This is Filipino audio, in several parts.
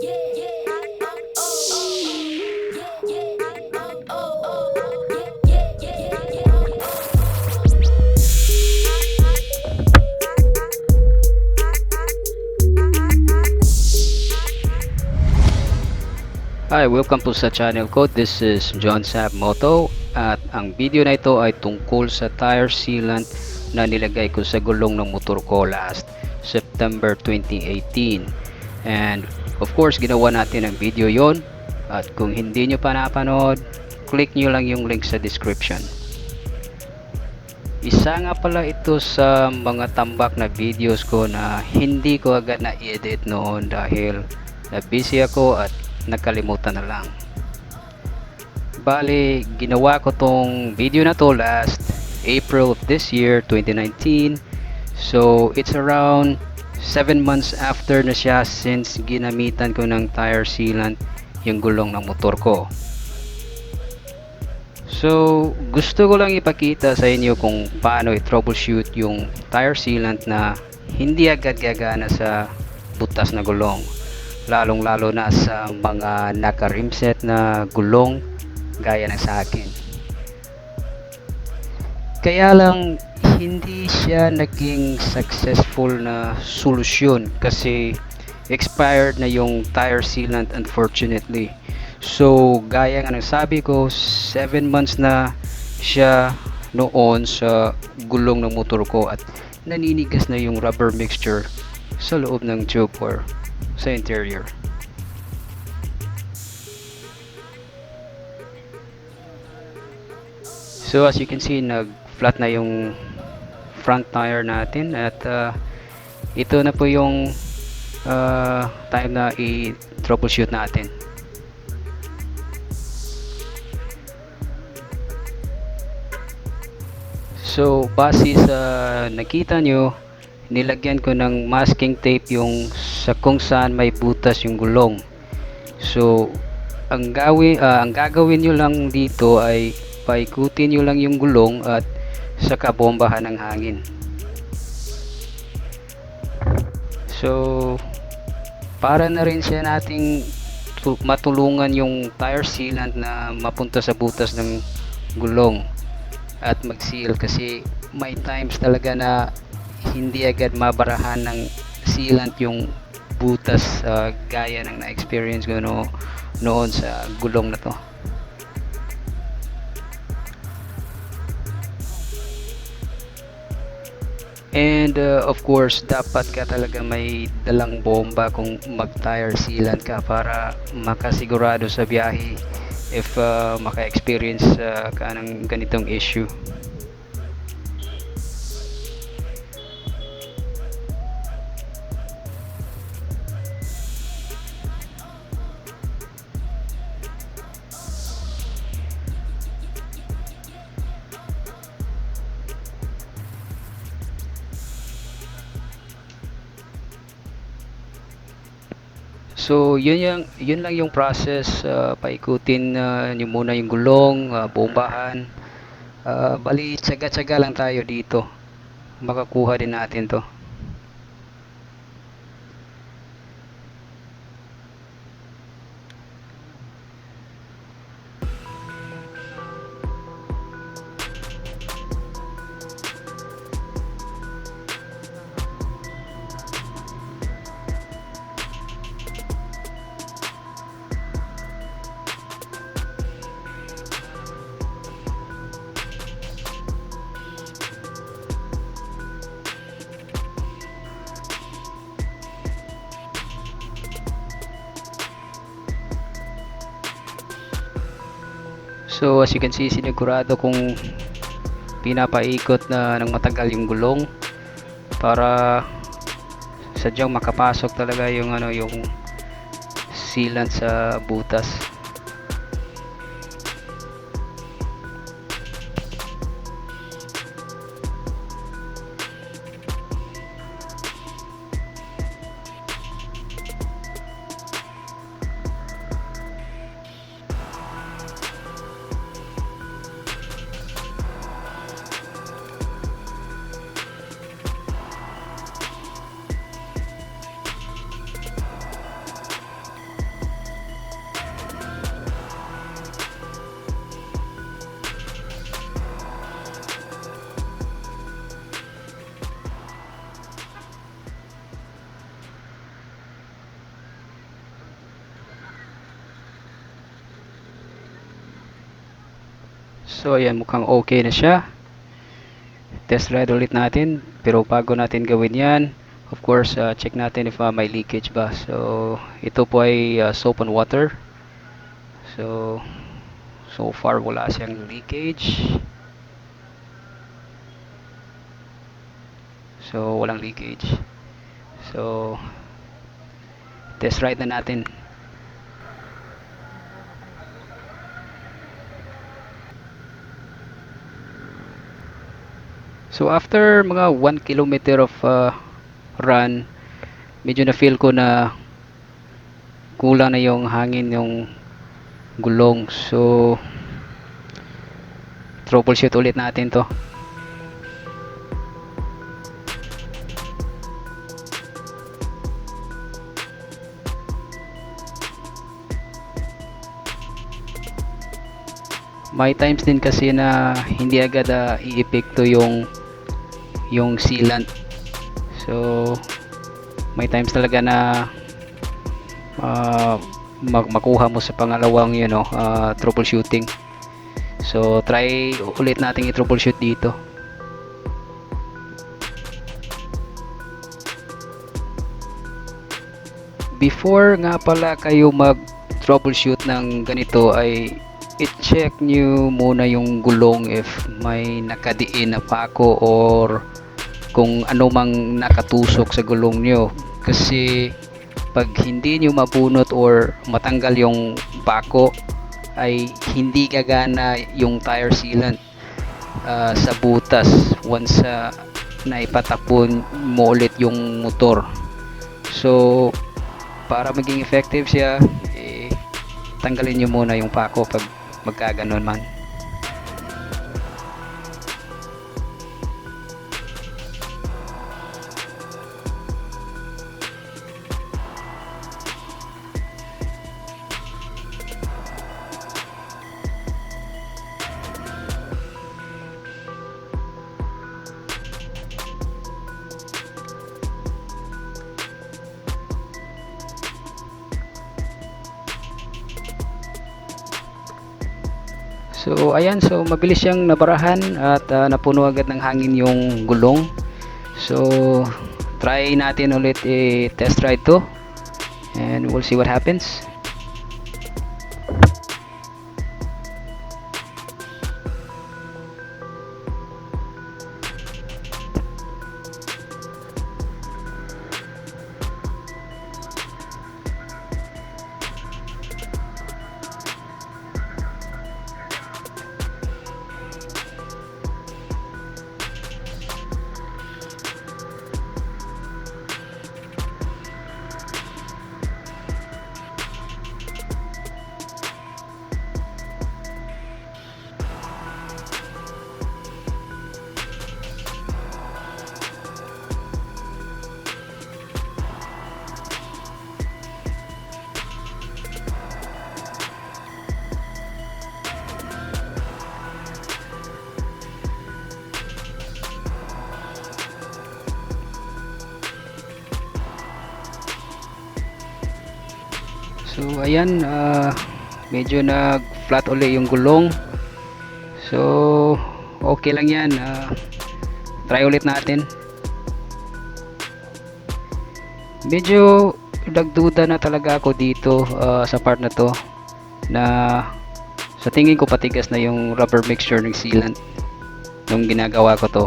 Hi, welcome po sa channel ko. This is JON-SAB Moto at ang video na ito ay tungkol sa tire sealant na nilagay ko sa gulong ng motor ko last September 2018. And of course, ginawa natin ang video yon. At kung hindi nyo pa napanood, click nyo lang yung link sa description. Isa nga pala ito sa mga tambak na videos ko na hindi ko agad na-edit noon dahil na-busy ako at nakalimutan na lang. Bali, ginawa ko tong video na to last April of this year, 2019. So, it's around 7 months after na siya since ginamitan ko ng tire sealant yung gulong ng motor ko. So, gusto ko lang ipakita sa inyo kung paano i-troubleshoot yung tire sealant na hindi agad gagana sa butas na gulong. Lalong-lalo na sa mga naka-rimset na gulong gaya ng sa akin. Kaya lang hindi siya naging successful na solusyon kasi expired na yung tire sealant, unfortunately. So gaya nga ng sabi ko, 7 months na siya noon sa gulong ng motor ko at naninigas na yung rubber mixture sa loob ng tube or sa interior. So as you can see, nag-flat na yung front tire natin at ito na po yung time na i-troubleshoot natin. So base sa nakita nyo, nilagyan ko ng masking tape yung sa kung saan may butas yung gulong. So ang gagawin nyo lang dito ay paikutin nyo lang yung gulong at saka bombahan ng hangin. So para na rin siya nating matulungan yung tire sealant na mapunta sa butas ng gulong at mag-seal, kasi may times talaga na hindi agad mabarahan ng sealant yung butas gaya ng na-experience ko noon sa gulong na to. And of course, dapat ka talaga may dalang bomba kung mag-tire sealant ka para makasigurado sa biyahe if maka-experience ka ng ganitong issue. So yun lang yung process. Paikutin nyo muna yung gulong, bombahan. Bali tsaga-tsaga lang tayo dito, makakuha din natin to. So as you can see, sinigurado kong pinapaikot na ng matagal yung gulong para sadyang makapasok talaga yung yung sealant sa butas. So ayan, mukhang okay na siya. Test ride ulit natin, pero bago natin gawin yan, of course, check natin if may leakage ba. So ito po ay soap and water. So far wala siyang leakage. So walang leakage. So test ride na natin. So after mga 1 kilometer of run, medyo na feel ko na kulang na yung hangin yung gulong. So troubleshoot ulit natin to. May times din kasi na hindi agad i-epekto yung sealant. So may times talaga na makuha mo sa pangalawang troubleshooting. So try ulit nating i-troubleshoot dito. Before nga pala kayo mag-troubleshoot ng ganito ay i-check nyo muna yung gulong if may nakadiin na pako or kung ano mang nakatusok sa gulong nyo. Kasi pag hindi nyo mabunot or matanggal yung pako ay hindi gagana yung tire sealant sa butas once naipatapon mo ulit yung motor. So para maging effective siya, tanggalin nyo muna yung pako pag magkaganon man. So ayan, so mabilis siyang nabarahan at napuno agad ng hangin yung gulong. So try natin ulit test ride to and we'll see what happens. So ayan, medyo nag flat uli yung gulong. So okay lang yan, try ulit natin. Medyo nagduda na talaga ako dito sa part na to, na sa tingin ko patigas na yung rubber mixture ng sealant nung ginagawa ko to.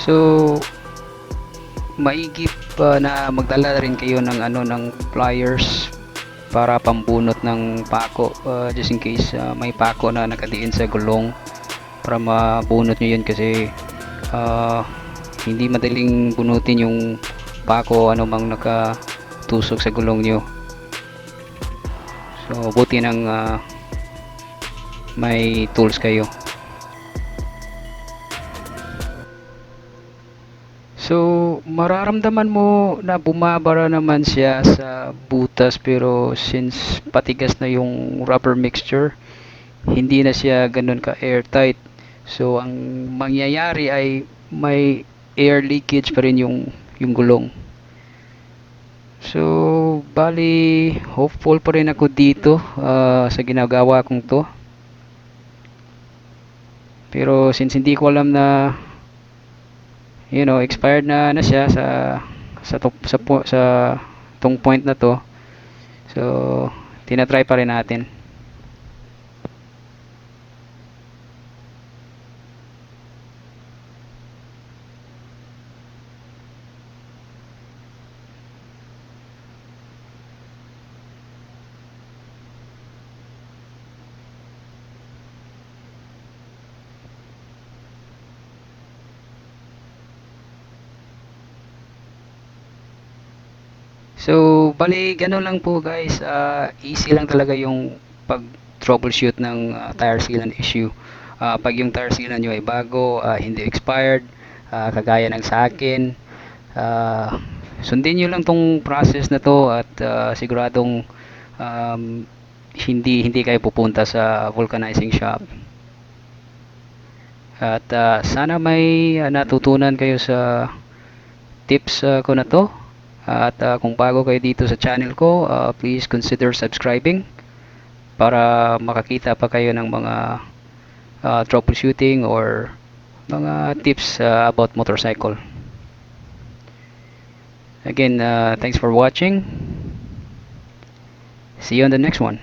So maigip na magdala rin kayo ng ng pliers para pambunot ng pako, just in case may pako na nakadiin sa gulong, para mabunot nyo yun kasi hindi madaling bunutin yung pako ano mang nakatusok sa gulong nyo. So buti nang may tools kayo. So mararamdaman mo na bumabara naman siya sa butas, pero since patigas na yung rubber mixture, hindi na siya ganun ka airtight. So ang mangyayari ay may air leakage pa rin yung gulong. So bali hopeful pa rin ako dito sa ginagawa kong to. Pero since hindi ko alam na expired na siya sa tong point na to, so tinatry pa rin natin. So, bali, ganun lang po guys. Easy lang talaga yung pag-troubleshoot ng tire sealant issue. Pag yung tire sealant nyo ay bago, hindi expired, kagaya ng sa akin, ah, sundin nyo lang tong process na to at siguradong um, hindi kayo pupunta sa vulcanizing shop. At sana may natutunan kayo sa tips ko na to. At kung bago kayo dito sa channel ko, please consider subscribing para makakita pa kayo ng mga troubleshooting or mga tips about motorcycle. Again, thanks for watching. See you on the next one.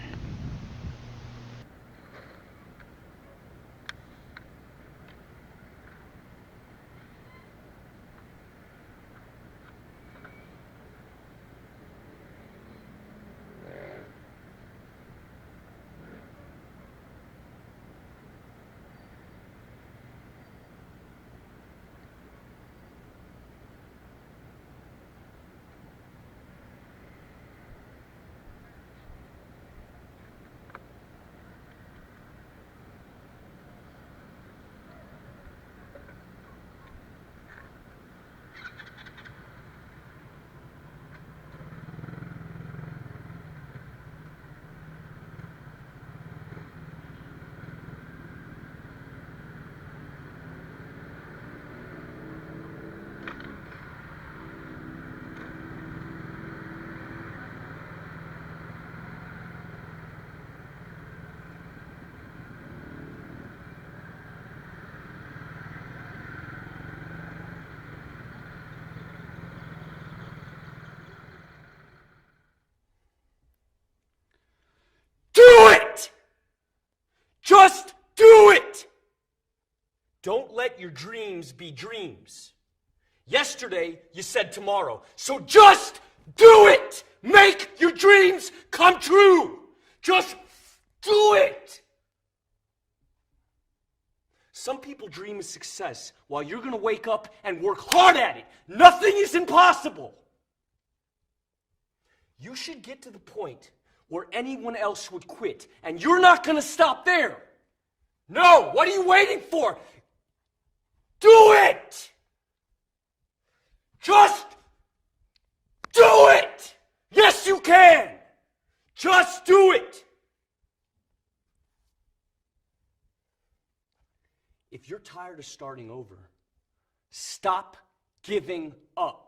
Do it! Just do it! Don't let your dreams be dreams. Yesterday, you said tomorrow. So just do it! Make your dreams come true! Just do it! Some people dream of success while you're gonna wake up and work hard at it. Nothing is impossible. You should get to the point where anyone else would quit, and you're not gonna stop there. No, what are you waiting for? Do it! Just do it! Yes, you can! Just do it! If you're tired of starting over, stop giving up.